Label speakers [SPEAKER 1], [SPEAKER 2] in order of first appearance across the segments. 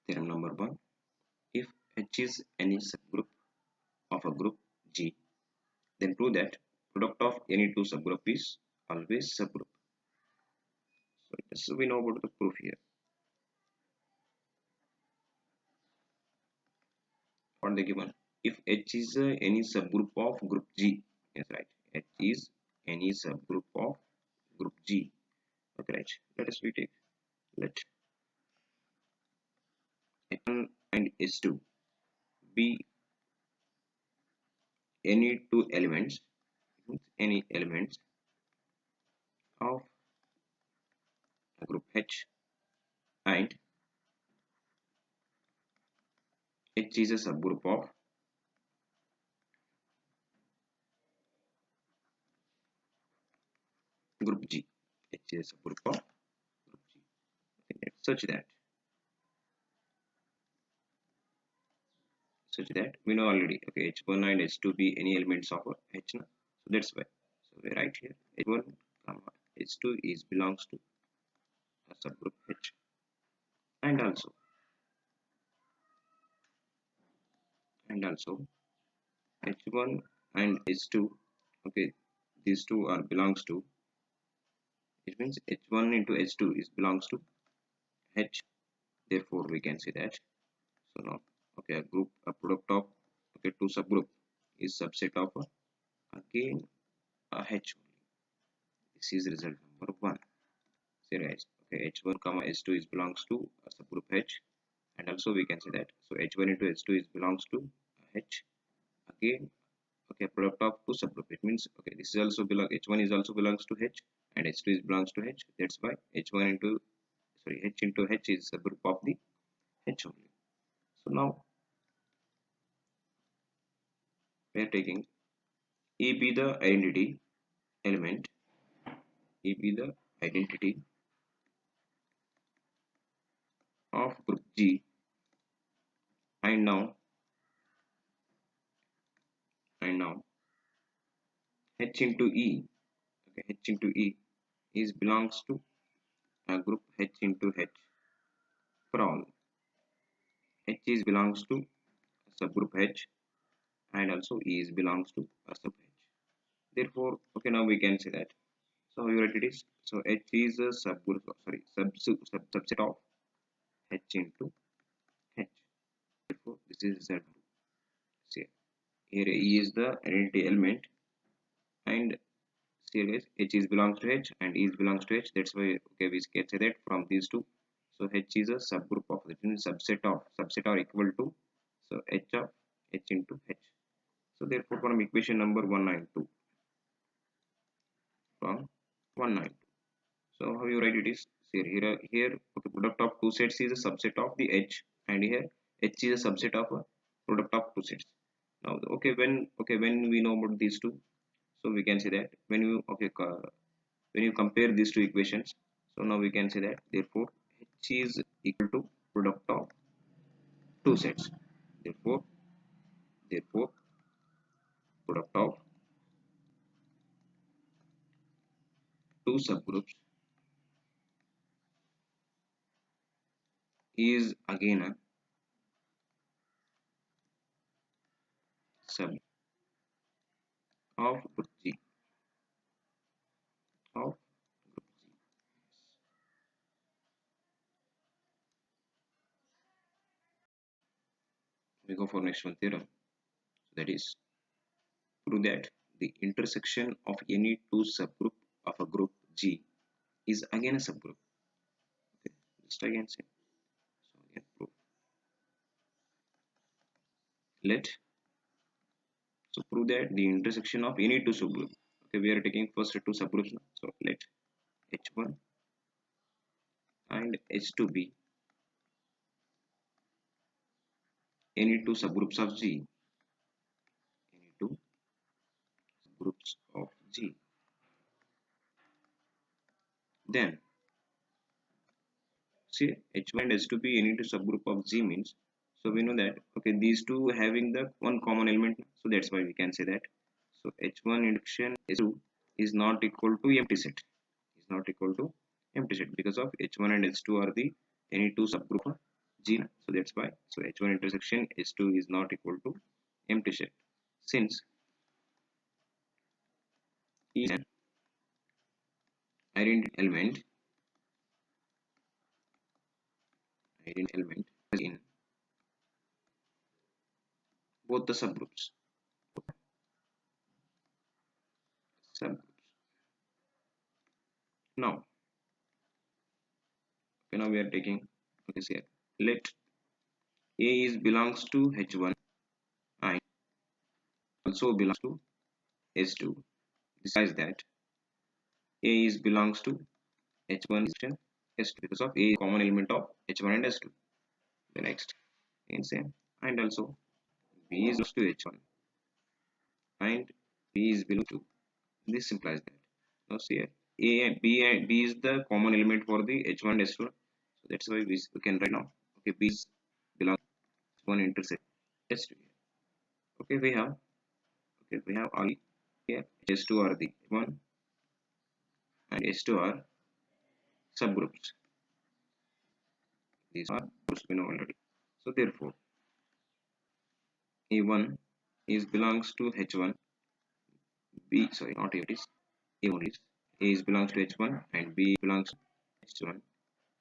[SPEAKER 1] Theorem number 1. If H is any subgroup of a group G, then prove that product of any two subgroup is always subgroup. So we know about the proof here. What they given? If H is any subgroup of group G, yes, right. H is any subgroup of group G. Okay, right. Let us retake. Let H1 and H2 be any two elements, any elements of a group H, and H is a subgroup of group G. H is a subgroup of group G. Okay, such that we know already. Okay, H1 and H2 be any elements of H. So that's why. So we write here H1 comma H2 is belongs to a subgroup H, and also H1 and H2. Okay, these two are belongs to. It means H1 into H2 is belongs to H. Therefore, we can say that. So now, okay, a product of two subgroup is subset of again a H only. This is result number 1. See guys, okay, H1 comma H2 is belongs to a subgroup H, and also we can say that. So H1 into H2 is belongs to H. Again, okay, product of two subgroup. It means okay, this is also belong. H1 is also belongs to H, and H2 is belongs to H. That's why H1 into H into H is a group of the H only. So now we are taking E be the identity element, E be the identity of group G, and now H into E, okay, H into E is belongs to a group H into H for all. H is belongs to a subgroup H, and also E is belongs to a sub H. Therefore, okay, now we can say that. So how you write it is, so H is a subgroup, subset of H into H. Therefore, this is Z2. See, here E is the identity element, and here guys, H is belongs to H and E is belongs to H. That's why okay, we can say that from these two. So H is a subgroup of it means subset are equal to so H of H into H. So therefore, from equation number 192, from 192. So how you write it is here okay, product of two sets is a subset of the H, and here H is a subset of a product of two sets. Now okay, when we know about these two, so we can say that when you compare these two equations, so now we can say that therefore H is equal to product of two sets. Therefore product of two subgroups is again a sub of group G of group G. We go for next one theorem, that is prove that the intersection of any two subgroup of a group G is again a subgroup. Okay, just again say. So again prove. So prove that the intersection of any two subgroup. Okay, we are taking first two subgroups now. So let H1 and H2 be any two subgroups of G. Any two subgroups of G. Then see H1 and H2 be any two subgroup of G means, so we know that okay, these two having the one common element, so that's why we can say that. So H1 induction H2 is not equal to empty set, is not equal to empty set because of H1 and H2 are the any two subgroup of G. So that's why so H1 intersection H2 is not equal to empty set, since E is an identity element in both the subgroups. Now, okay, now we are taking, okay, here let A is belongs to H1 and also belongs to S2. Besides that, A is belongs to H1 and S2 because of A is common element of H1 and S2. The next in same, and also B is belongs to H1 and B is belongs to. This implies that. Now see here, B is the common element for the H1 and S2. So that's why we can write now. Okay, B is belongs to H1 intersect S2. Okay, we have all here. S2 are the one and S2 are subgroups. These are we know already. So therefore, A1 is belongs to H1. B, sorry, not A, it is A only. A is belongs to H1 and B belongs to H1.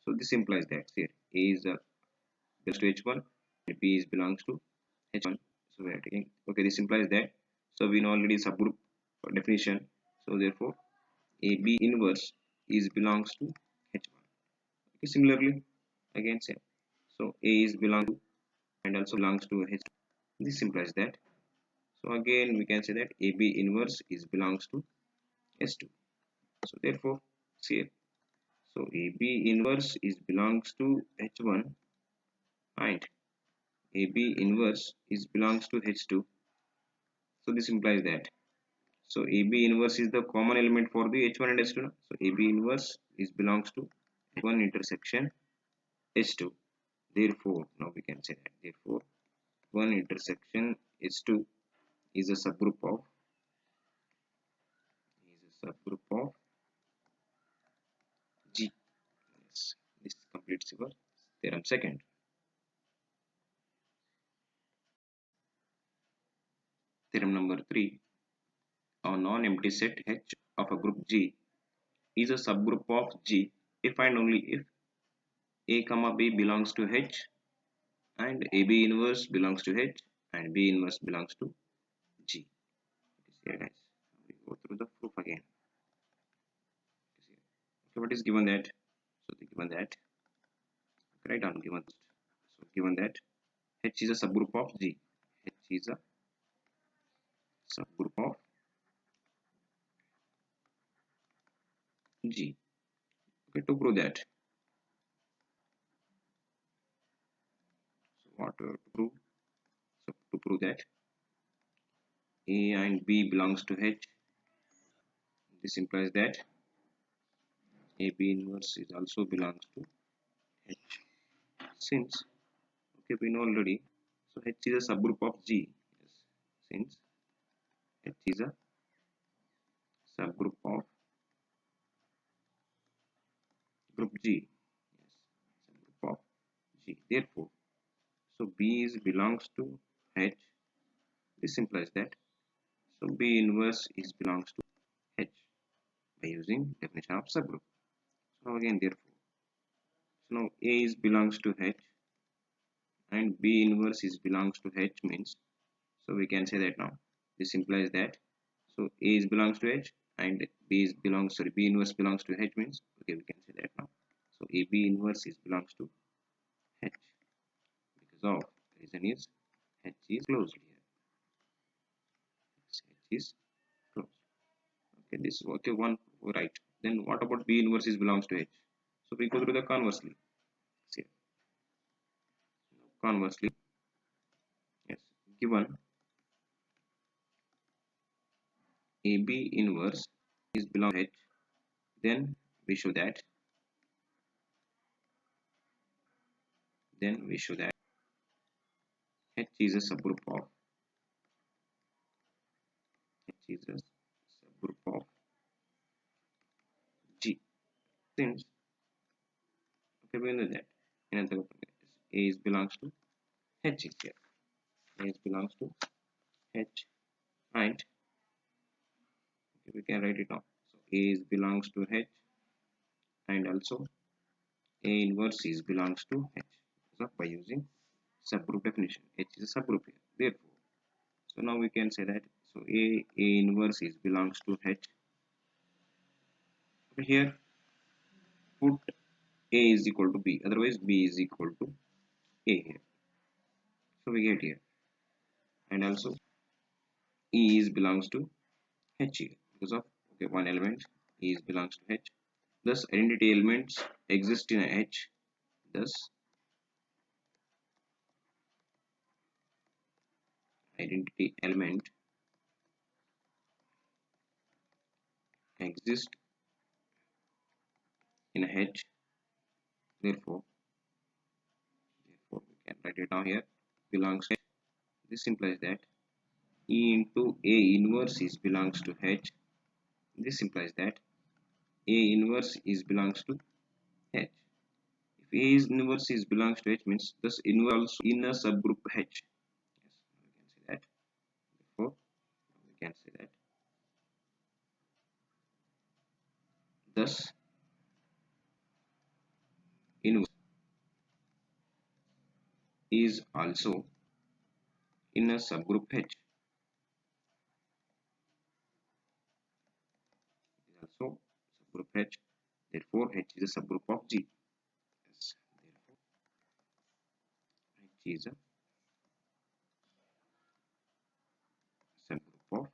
[SPEAKER 1] So this implies that here A is belongs to H1 and B is belongs to H1. So we are taking, okay, this implies that. So we know already subgroup definition. So therefore, AB inverse is belongs to H1. Okay, similarly, again same. So A is belong to and also belongs to H2. This implies that. So again we can say that AB inverse is belongs to S2. So therefore, see, so AB inverse is belongs to H1 and AB inverse is belongs to H2. So this implies that. So AB inverse is the common element for the H1 and H2. So AB inverse is belongs to H1 intersection H2. Therefore, now we can say that. Therefore, 1 intersection H2 is a subgroup of G. Yes, this completes your theorem second. Theorem number 3. A non-empty set H of a group G is a subgroup of G if and only if A comma B belongs to H and AB inverse belongs to H and B inverse belongs to G. Here guys, we go through the proof again. Okay, what is given that? So they given that, write down given. So given that H is a subgroup of G. H is a subgroup of G. Okay, to prove that. So what to prove? So to prove that A and B belongs to H, this implies that AB inverse is also belongs to H. Since, okay, we know already, so H is a subgroup of G. Yes. Since H is a subgroup of group G. Yes, subgroup of G. Therefore, so B is belongs to H. This implies that so B inverse is belongs to H by using definition of subgroup. So again, therefore, so now A is belongs to H and B inverse is belongs to H means, so we can say that now. This implies that so A is belongs to H and B inverse belongs to H means, okay, we can say that now. So AB inverse is belongs to H because of reason is H is closed here. H is closed. Okay, this is okay, one right. Then what about B inverse is belongs to H? So we go through the conversely. See, conversely, yes, given AB inverse is belong to H, then we show that H is a subgroup of G. Since, okay, we know that A is belongs to H is here. A is belongs to H, and we can write it down. So A is belongs to H, and also A inverse is belongs to H. So by using subgroup definition, H is a subgroup here. Therefore, so now we can say that so A inverse is belongs to H. Over here, put A is equal to B. Otherwise, B is equal to A here. So we get here, and also E is belongs to H here because of okay one element E is belongs to H. Thus, identity elements exist in H. Thus, identity element exist in H. Therefore, we can write it down here. Belongs to H. This implies that E into A inverse is belongs to H. This implies that A inverse is belongs to H. If A is inverse is belongs to H means thus inverse also in a subgroup H. Yes, we can say that. Therefore, we can say that. Thus, inverse is also in a subgroup H. Is also subgroup H. Therefore, H is a subgroup of G. Yes. Therefore, H is a subgroup of G.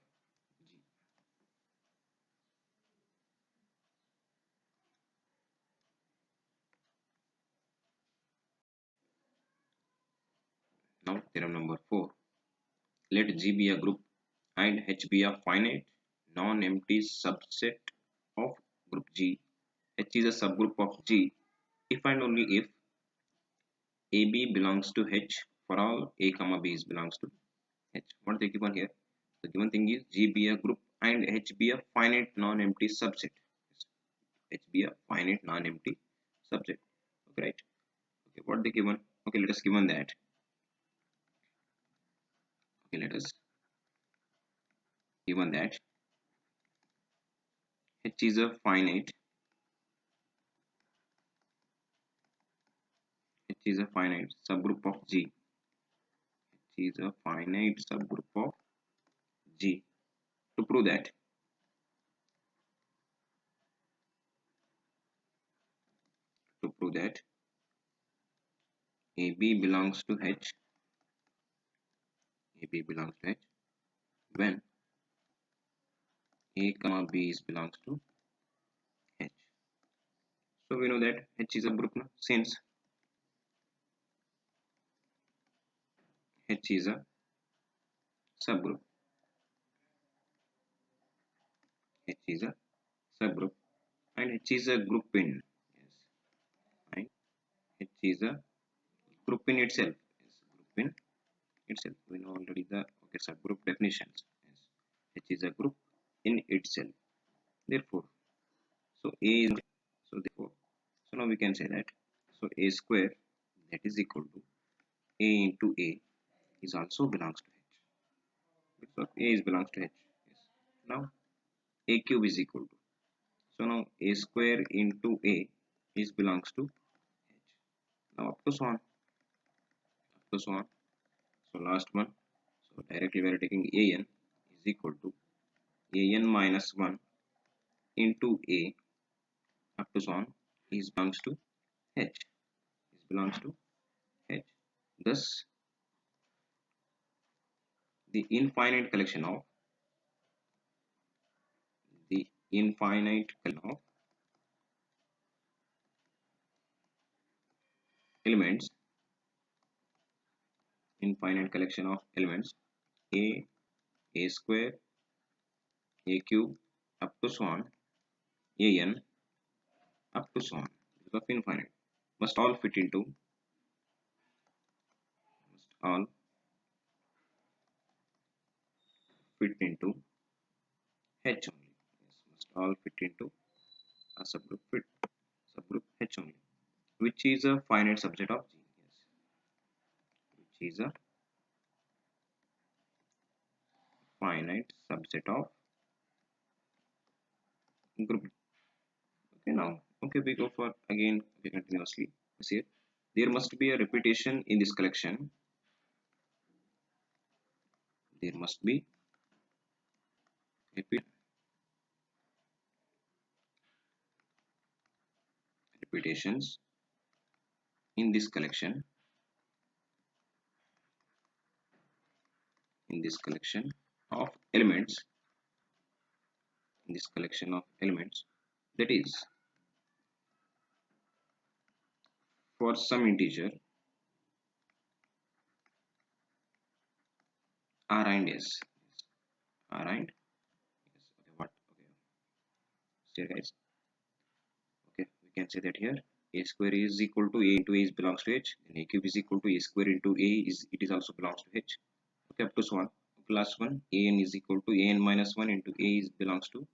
[SPEAKER 1] Now, theorem number 4. Let G be a group and H be a finite non-empty subset of group G. H is a subgroup of G if and only if AB belongs to H for all A comma B belongs to H. What they given here? The given thing is G be a group and H be a finite non-empty subset. H be a finite non-empty subset. Okay, right? Okay, what they given? Okay, let us given that. Okay, let us given that H is a finite. H is a finite subgroup of G. H is a finite subgroup of G. To prove that, AB belongs to H. AB belongs to H when A comma B belongs to H. So we know that H is a group now, since H is a subgroup. H is a subgroup and H is a group in. Yes. And H is a group in itself. Yes. Group in itself. We know already the okay subgroup definitions. Yes. H is a group in itself. Therefore, so A is so therefore so now we can say that so A square that is equal to A into A is also belongs to H. Because A is belongs to H. Yes. Now A cube is equal to so now A square into A is belongs to H. Now up to so on. So last one. So directly we are taking AN is equal to AN minus 1 into A up to so on is belongs to H. Is belongs to H. Thus the infinite collection of the infinite collection of elements infinite collection of elements A square, A cube up to so on, AN up to so on because of infinite must all fit into all fit into H only. Yes, must all fit into a subgroup H only, which is a finite subset of G. Yes. is a finite subset of group. Okay, now we go for again continuously. See, there must be a repetition in this collection. There must be repetitions in this collection. In this collection of elements. In this collection of elements, that is, for some integer r and s. R and s. Okay, what? Okay, here guys. Okay, we can say that here a square is equal to a into a is belongs to h. Then a cube is equal to a square into a is it is also belongs to h. Okay, up to so on. Okay, last one, an is equal to an minus 1 into a is belongs to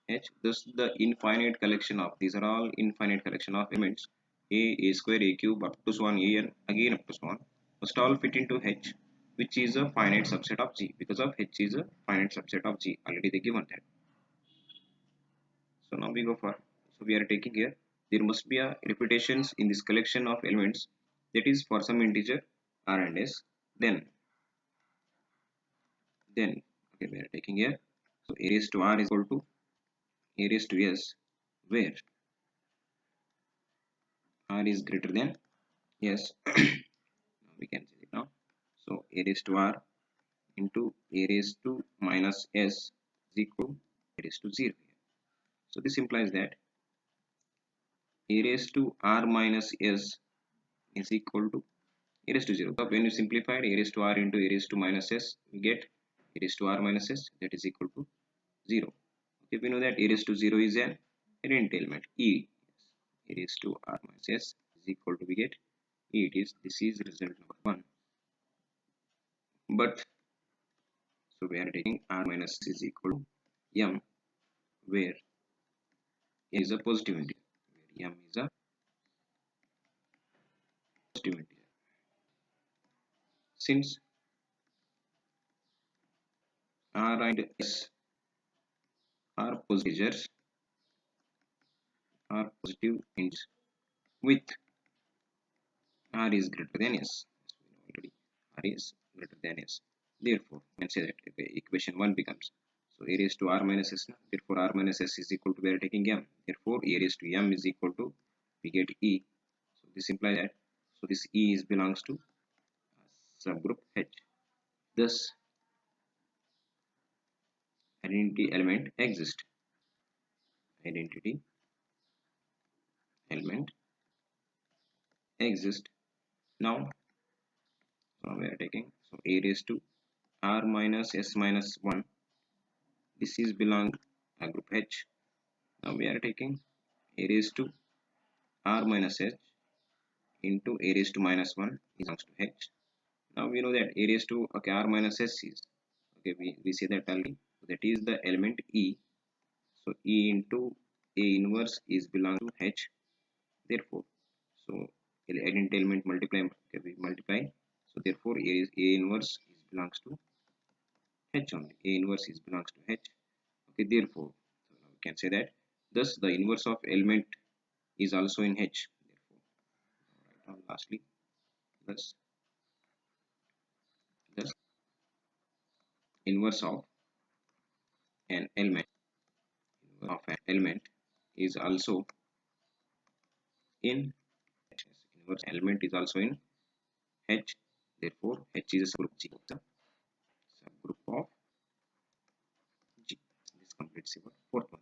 [SPEAKER 1] h. Thus the infinite collection of these are all infinite collection of elements a square, a cube, up to so on, a and again up to so on must all fit into h, which is a finite subset of g, because of h is a finite subset of g. Already they given that. So now we go for, so we are taking here there must be a repetitions in this collection of elements, that is for some integer r and s. Then okay, we are taking here, so a raised to r is equal to a raised to s, where r is greater than s. We can see it now. So a raised to r into a raised to minus s is equal to a raised to 0 here. So this implies that a raised to r minus s is equal to a raised to 0. So when you simplify a raised to r into a raised to minus s, we get a raised to r minus s, that is equal to 0. Okay, we know that a raised to 0 is an errant element e. A raised to r minus s is equal to, we get e. It is, this is result number 1. But so we are taking r minus is equal to m, where m is a positive integer. Where m is a positive integer. Since r and s are positive integers, are positive integers with r is greater than s. Already r is greater than s. Therefore, we can say that equation 1 becomes, so a raised to r minus s. Therefore, r minus s is equal to, we are taking m. Therefore, a raised to m is equal to, we get e. So this implies that, so this e is belongs to subgroup h. Thus, identity element exists. Identity element exists. Now, so we are taking, so a raised to r minus s minus 1. This is belong to group h. Now we are taking a raised to r minus h into a raised to minus 1 belongs to h. Now we know that a raised to, okay, r minus s is, okay, we say that already, so that is the element e. So e into a inverse is belong to h. Therefore, so identity element multiply, okay, we multiply, so therefore a inverse is belongs to h only. A inverse is belongs to h. Okay, therefore, so now we can say that thus the inverse of element is also in h. Therefore, write down lastly, thus inverse an element is also in h. Inverse element is also in h. Therefore, h is a subgroup g. The subgroup of g. This completes your fourth one.